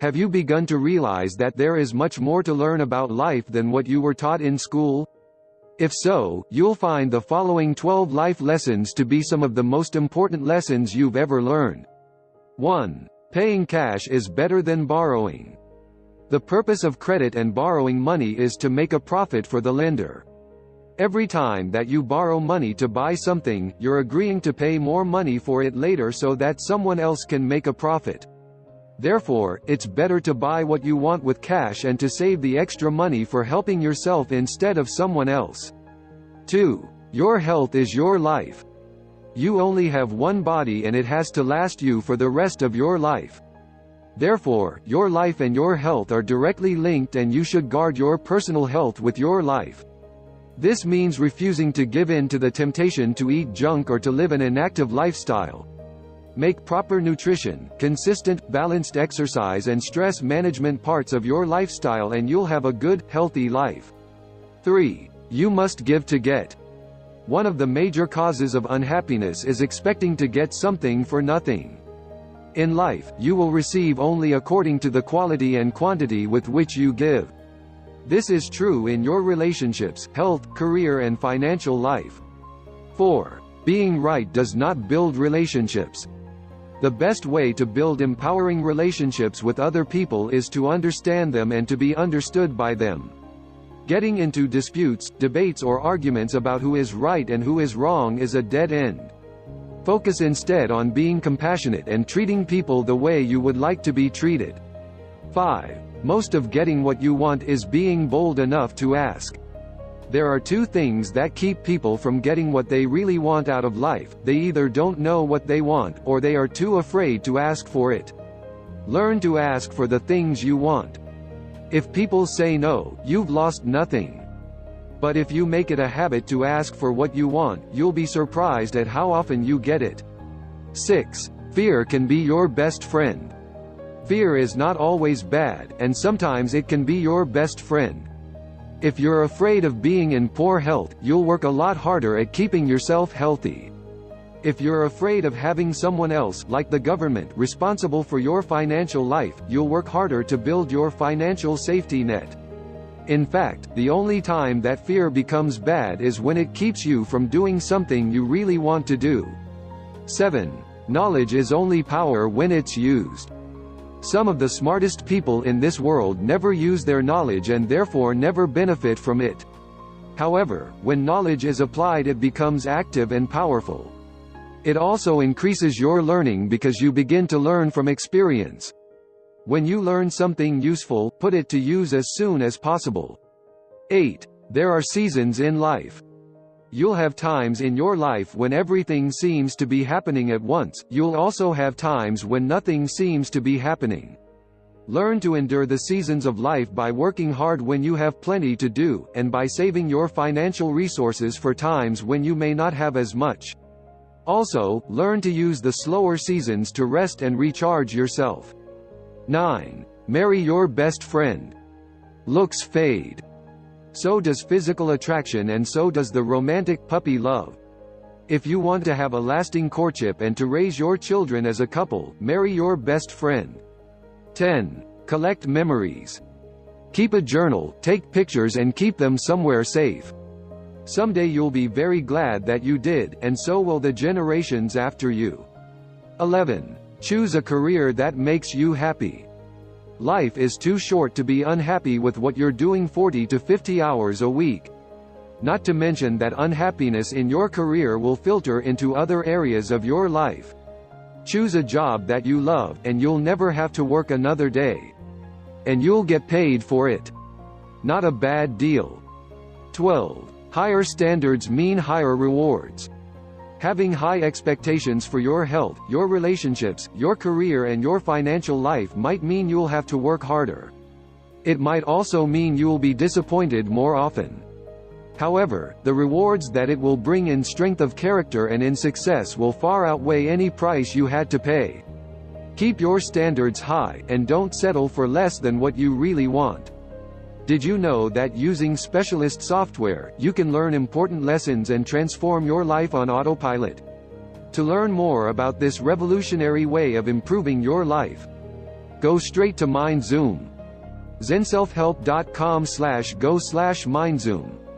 Have you begun to realize that there is much more to learn about life than what you were taught in school? If so, you'll find the following 12 life lessons to be some of the most important lessons you've ever learned. 1. Paying cash is better than borrowing. The purpose of credit and borrowing money is to make a profit for the lender. Every time that you borrow money to buy something, you're agreeing to pay more money for it later so that someone else can make a profit. Therefore, it's better to buy what you want with cash and to save the extra money for helping yourself instead of someone else. 2. Your health is your life. You only have one body and it has to last you for the rest of your life. Therefore, your life and your health are directly linked and you should guard your personal health with your life. This means refusing to give in to the temptation to eat junk or to live an inactive lifestyle. Make proper nutrition, consistent, balanced exercise and stress management parts of your lifestyle and you'll have a good, healthy life. 3. You must give to get. One of the major causes of unhappiness is expecting to get something for nothing. In life, you will receive only according to the quality and quantity with which you give. This is true in your relationships, health, career and financial life. 4. Being right does not build relationships. The best way to build empowering relationships with other people is to understand them and to be understood by them. Getting into disputes, debates or arguments about who is right and who is wrong is a dead end. Focus instead on being compassionate and treating people the way you would like to be treated. 5. Most of getting what you want is being bold enough to ask. There are two things that keep people from getting what they really want out of life: they either don't know what they want, or they are too afraid to ask for it. Learn to ask for the things you want. If people say no, you've lost nothing. But if you make it a habit to ask for what you want, you'll be surprised at how often you get it. 6. Fear can be your best friend. Fear is not always bad, and sometimes it can be your best friend. If you're afraid of being in poor health, you'll work a lot harder at keeping yourself healthy. If you're afraid of having someone else, like the government, responsible for your financial life, you'll work harder to build your financial safety net. In fact, the only time that fear becomes bad is when it keeps you from doing something you really want to do. 7. Knowledge is only power when it's used. Some of the smartest people in this world never use their knowledge and therefore never benefit from it. However, when knowledge is applied, it becomes active and powerful. It also increases your learning because you begin to learn from experience. When you learn something useful, put it to use as soon as possible. 8. There are seasons in life. You'll have times in your life when everything seems to be happening at once. You'll also have times when nothing seems to be happening. Learn to endure the seasons of life by working hard when you have plenty to do, and by saving your financial resources for times when you may not have as much. Also, learn to use the slower seasons to rest and recharge yourself. 9. Marry your best friend. Looks fade. So does physical attraction, and so does the romantic puppy love. If you want to have a lasting courtship and to raise your children as a couple, marry your best friend. 10. Collect memories. Keep a journal, take pictures and keep them somewhere safe. Someday you'll be very glad that you did, and so will the generations after you. 11. Choose a career that makes you happy. Life is too short to be unhappy with what you're doing 40 to 50 hours a week. Not to mention that unhappiness in your career will filter into other areas of your life. Choose a job that you love, and you'll never have to work another day. And you'll get paid for it. Not a bad deal. 12. Higher standards mean higher rewards. Having high expectations for your health, your relationships, your career and your financial life might mean you'll have to work harder. It might also mean you'll be disappointed more often. However, the rewards that it will bring in strength of character and in success will far outweigh any price you had to pay. Keep your standards high, and don't settle for less than what you really want. Did you know that using specialist software, you can learn important lessons and transform your life on autopilot? To learn more about this revolutionary way of improving your life, Go straight to MindZoom. ZenSelfHelp.com/go/MindZoom.